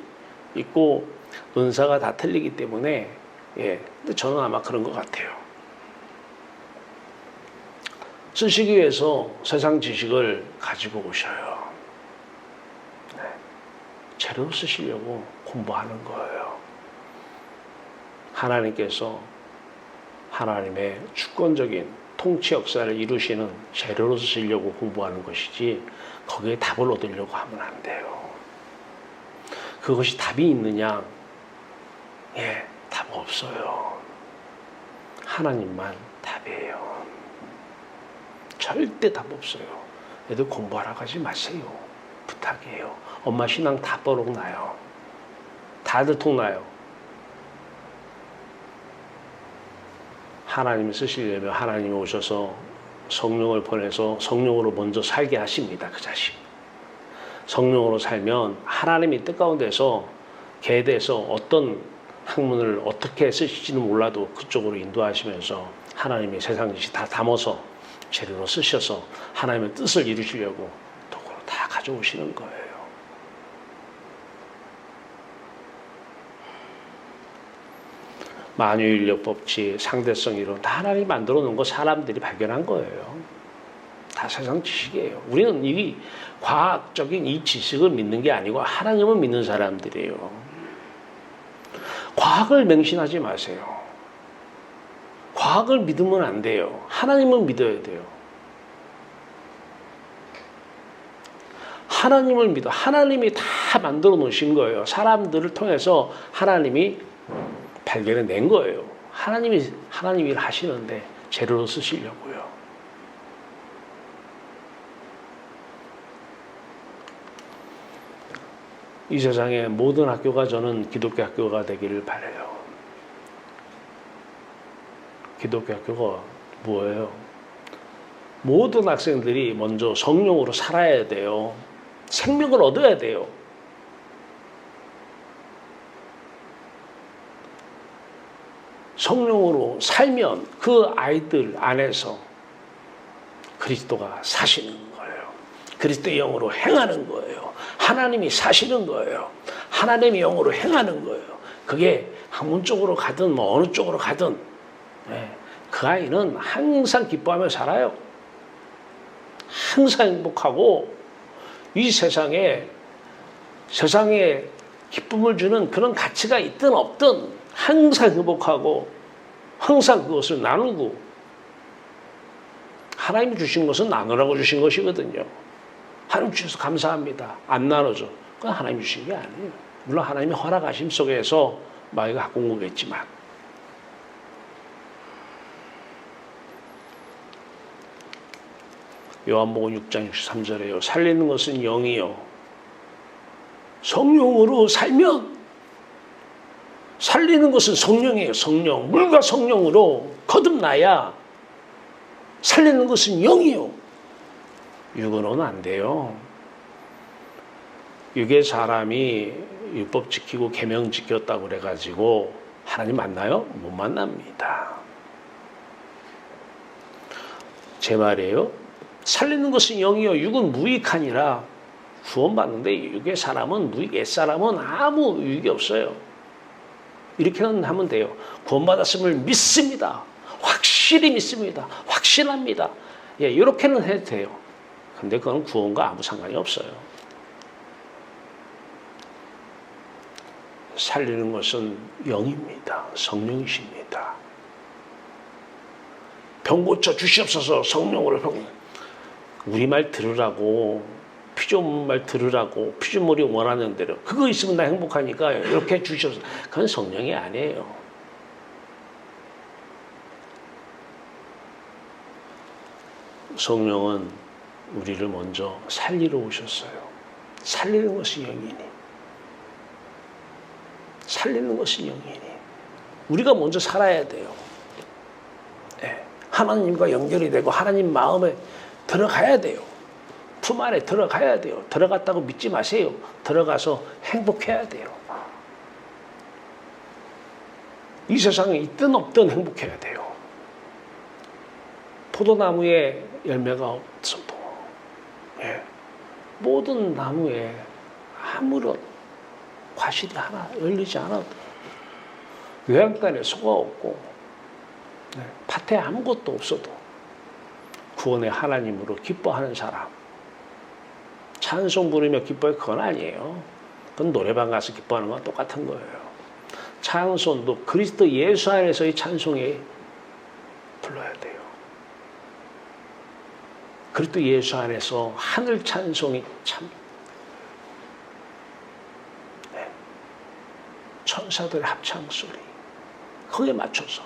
있고 은사가 다 틀리기 때문에 근데 저는 아마 그런 것 같아요. 쓰시기 위해서 세상 지식을 가지고 오셔요. 재료로 쓰시려고 공부하는 거예요. 하나님께서 하나님의 주권적인 통치 역사를 이루시는 재료로 쓰시려고 공부하는 것이지 거기에 답을 얻으려고 하면 안 돼요. 그것이 답이 있느냐? 답 없어요. 하나님만 답이에요. 절대 답 없어요. 애들 공부하러 가지 마세요. 부탁이에요. 엄마 신앙 다 뻐록나요. 다들 통나요. 하나님을 쓰시려면 하나님이 오셔서 성령을 보내서 성령으로 먼저 살게 하십니다. 그 자신. 성령으로 살면 하나님이 뜻 가운데서 계대에서 어떤 학문을 어떻게 쓰실지는 몰라도 그쪽으로 인도하시면서 하나님이 세상 짓이 다 담아서 재료로 쓰셔서 하나님의 뜻을 이루시려고 도구로 다 가져오시는 거예요. 만유인력 법칙, 상대성 이론 다 하나님이 만들어 놓은 거 사람들이 발견한 거예요. 다 세상 지식이에요. 우리는 이 과학적인 이 지식을 믿는 게 아니고 하나님을 믿는 사람들이에요. 과학을 맹신하지 마세요. 과학을 믿으면 안 돼요. 하나님을 믿어야 돼요. 하나님을 믿어. 하나님이 다 만들어 놓으신 거예요. 사람들을 통해서 하나님이 발견해 낸 거예요. 하나님이 일 하시는데 재료로 쓰시려고요. 이 세상의 모든 학교가 저는 기독교 학교가 되기를 바라요. 기독교 학교가 뭐예요? 모든 학생들이 먼저 성령으로 살아야 돼요. 생명을 얻어야 돼요. 성령으로 살면 그 아이들 안에서 그리스도가 사시는 거예요. 그리스도의 영으로 행하는 거예요. 하나님이 사시는 거예요. 하나님의 영으로 행하는 거예요. 그게 학문 쪽으로 가든 뭐 어느 쪽으로 가든 그 아이는 항상 기뻐하며 살아요. 항상 행복하고 이 세상에 기쁨을 주는 그런 가치가 있든 없든 항상 행복하고 항상 그것을 나누고 하나님이 주신 것은 나누라고 주신 것이거든요. 하나님 주셔서 감사합니다. 안 나눠줘. 그건 하나님이 주신 게 아니에요. 물론 하나님의 허락하심 속에서 마귀가 갖고 온 거겠지만 요한복음 6장 63절에요. 살리는 것은 영이요. 성령으로 살면 살리는 것은 성령이에요. 성령. 물과 성령으로 거듭나야 살리는 것은 영이요. 육으로는 안 돼요. 육의 사람이 율법 지키고 계명 지켰다고 그래가지고 하나님 만나요? 못 만납니다. 제 말이에요. 살리는 것은 영이요. 육은 무익하니라. 구원받는데 육의 사람은 옛사람은 아무 유익이 없어요. 이렇게는 하면 돼요. 구원받았음을 믿습니다. 확실히 믿습니다. 확신합니다. 이렇게는 해도 돼요. 근데 그건 구원과 아무 상관이 없어요. 살리는 것은 영입니다. 성령이십니다. 병 고쳐 주시옵소서. 성령으로 우리말 들으라고 피조물 말 들으라고 피조물이 원하는 대로 그거 있으면 나 행복하니까 이렇게 해주셔서 그건 성령이 아니에요. 성령은 우리를 먼저 살리러 오셨어요. 살리는 것이 영이니 살리는 것이 영이니 우리가 먼저 살아야 돼요. 하나님과 연결이 되고 하나님 마음에 들어가야 돼요. 품 안에 들어가야 돼요. 들어갔다고 믿지 마세요. 들어가서 행복해야 돼요. 이 세상에 있든 없든 행복해야 돼요. 포도나무에 열매가 없어도 모든 나무에 아무런 과실이 하나 열리지 않아도 외양간에 소가 없고 밭에 아무것도 없어도 구원의 하나님으로 기뻐하는 사람 찬송 부르며 기뻐해 그건 아니에요. 그건 노래방 가서 기뻐하는 건 똑같은 거예요. 찬송도 그리스도 예수 안에서의 찬송에 불러야 돼요. 그리스도 예수 안에서 하늘 찬송이 참 천사들의 합창 소리 거기에 맞춰서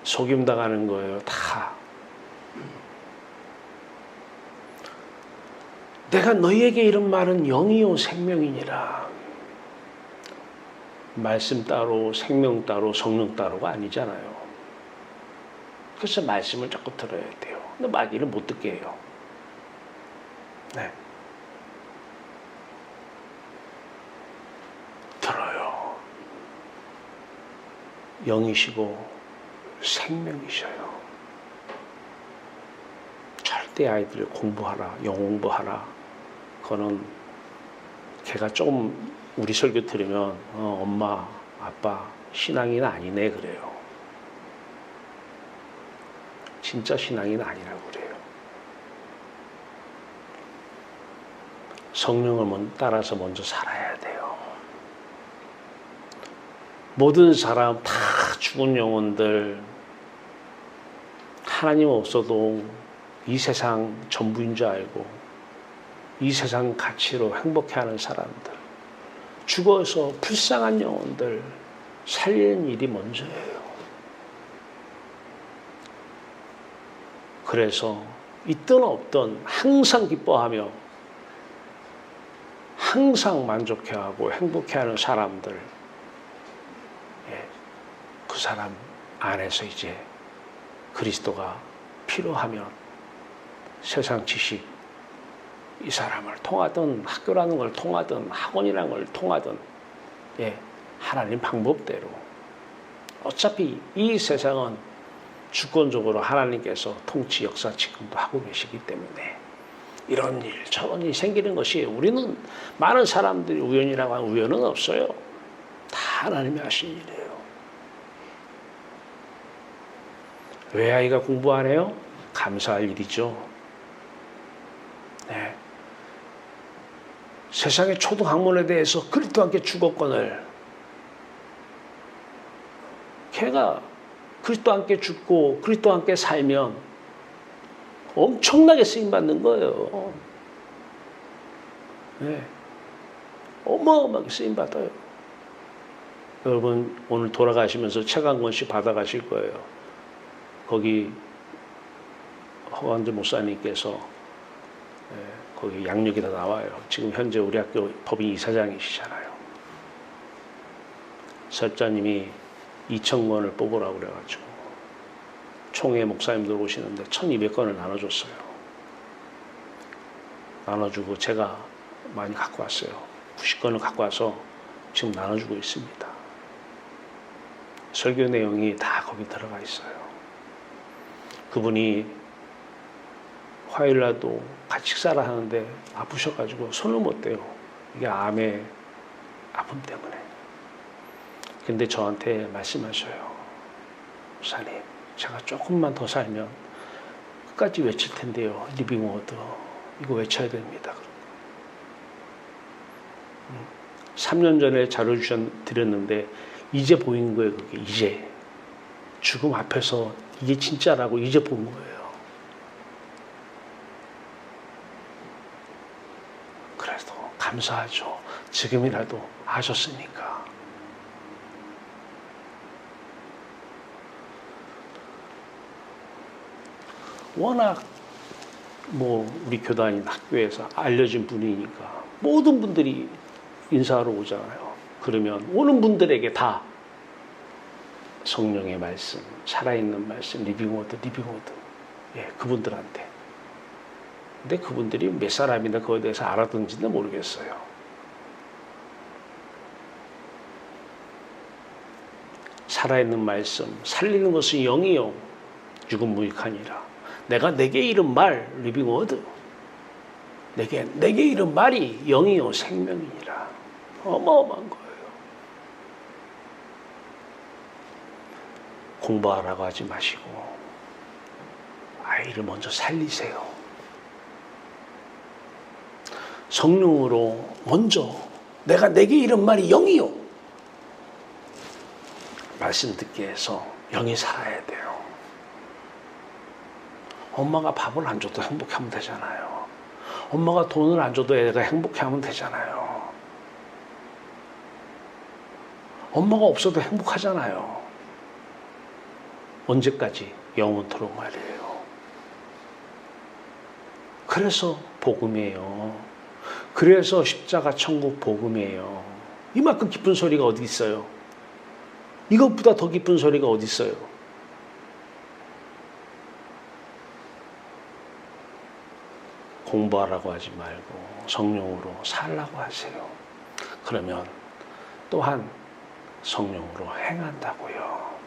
속임당하는 거예요. 다. 내가 너희에게 이런 말은 영이요 생명이니라. 말씀 따로 생명 따로 성령 따로가 아니잖아요. 그래서 말씀을 자꾸 들어야 돼요. 근데 말귀를 못 듣게 해요. 네. 들어요. 영이시고 생명이셔요. 절대 아이들 공부하라, 영어 공부하라. 그거는 걔가 조금 우리 설교 들으면 엄마, 아빠 신앙인 아니네 그래요. 진짜 신앙인 아니라고 그래요. 성령을 따라서 먼저 살아야 돼요. 모든 사람 다 죽은 영혼들, 하나님 없어도 이 세상 전부인 줄 알고 이 세상 가치로 행복해하는 사람들, 죽어서 불쌍한 영혼들 살리는 일이 먼저예요. 그래서 있든 없든 항상 기뻐하며 항상 만족해하고 행복해하는 사람들, 그 사람 안에서 이제 그리스도가 필요하면 세상 지식, 이 사람을 통하든 학교라는 걸 통하든 학원이라는 걸 통하든 하나님 방법대로 어차피 이 세상은 주권적으로 하나님께서 통치 역사 지금도 하고 계시기 때문에 이런 일 저런 일이 생기는 것이 우리는 많은 사람들이 우연이라고 하는 우연은 없어요. 다 하나님이 하신 일이에요. 왜 아이가 공부 안 해요? 감사할 일이죠. 네. 세상의 초등학문에 대해서 그리스도와 함께 죽었거늘 걔가 그리스도와 함께 죽고 그리스도와 함께 살면 엄청나게 쓰임받는 거예요. 네. 어마어마하게 쓰임받아요. 여러분 오늘 돌아가시면서 책 한 권씩 받아가실 거예요. 거기 허광재 목사님께서 거기 양육이 다 나와요. 지금 현재 우리 학교 법인 이사장이시잖아요. 설자님이 2,000권을 뽑으라고 그래가지고 총회 목사님들 오시는데 1,200권을 나눠줬어요. 나눠주고 제가 많이 갖고 왔어요. 90권을 갖고 와서 지금 나눠주고 있습니다. 설교 내용이 다 거기 들어가 있어요. 그분이 화요일날도 같이 식사를 하는데 아프셔가지고 손을 못 대요. 이게 암의 아픔 때문에. 근데 저한테 말씀하셔요. 목사님, 제가 조금만 더 살면 끝까지 외칠 텐데요. 리빙워드 이거 외쳐야 됩니다. 3년 전에 자료 드렸는데 이제 보인 거예요. 그게 이제 죽음 앞에서 이게 진짜라고 이제 본 거예요. 그래도 감사하죠. 지금이라도 아셨으니까. 워낙 우리 교단인 학교에서 알려진 분이니까 모든 분들이 인사하러 오잖아요. 그러면 오는 분들에게 다 성령의 말씀, 살아있는 말씀, 리빙워드. 그분들한테. 근데 그분들이 몇 사람이나 그거에 대해서 알았던지는 모르겠어요. 살아있는 말씀, 살리는 것은 영이요 육은 무익하니라. 내게 이른 말, 리빙워드. 내게 이른 말이 영이요 생명이니라. 어마어마한 거예요. 공부하라고 하지 마시고 아이를 먼저 살리세요. 성령으로 먼저 내게 이른 말이 영이요. 말씀 듣게 해서 영이 살아야 돼요. 엄마가 밥을 안 줘도 행복하면 되잖아요. 엄마가 돈을 안 줘도 애가 행복해하면 되잖아요. 엄마가 없어도 행복하잖아요. 언제까지? 영원토록 말이에요. 그래서 복음이에요. 그래서 십자가 천국 복음이에요. 이만큼 기쁜 소리가 어디 있어요? 이것보다 더 기쁜 소리가 어디 있어요? 공부하라고 하지 말고 성령으로 살라고 하세요. 그러면 또한 성령으로 행한다고요.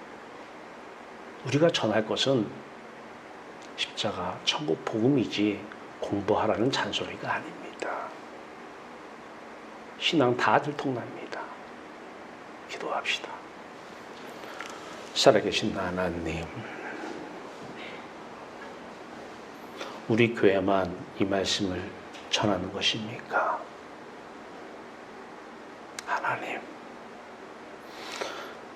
우리가 전할 것은 십자가, 천국 복음이지 공부하라는 잔소리가 아닙니다. 신앙 다 들통납니다. 기도합시다. 살아계신 하나님, 우리 교회만 이 말씀을 전하는 것입니까? 하나님,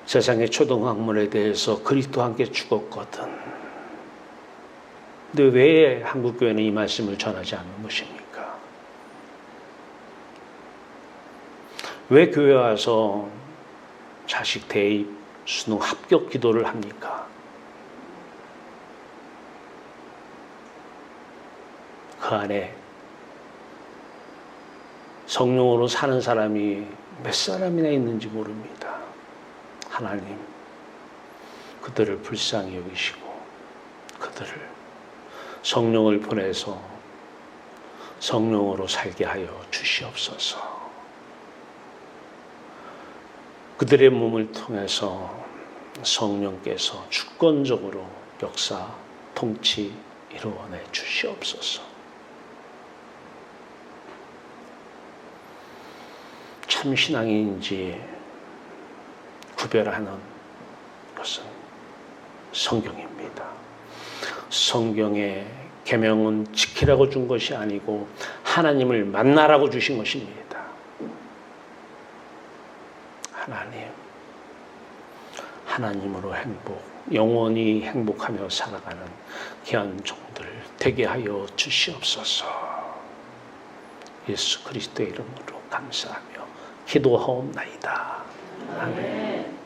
세상의 초등학문에 대해서 그리스도와 함께 죽었거든. 근데 왜 한국교회는 이 말씀을 전하지 않는 것입니까? 왜 교회 와서 자식 대입, 수능 합격 기도를 합니까? 그 안에 성령으로 사는 사람이 몇 사람이나 있는지 모릅니다. 하나님, 그들을 불쌍히 여기시고 그들을 성령을 보내서 성령으로 살게 하여 주시옵소서. 그들의 몸을 통해서 성령께서 주권적으로 역사, 통치 이루어내 주시옵소서. 참 신앙인지 구별하는 것은 성경입니다. 성경의 계명은 지키라고 준 것이 아니고 하나님을 만나라고 주신 것입니다. 하나님, 하나님으로 행복, 영원히 행복하며 살아가는 귀한 종들 되게 하여 주시옵소서. 예수 그리스도의 이름으로 감사하며 기도하옵나이다. 아멘.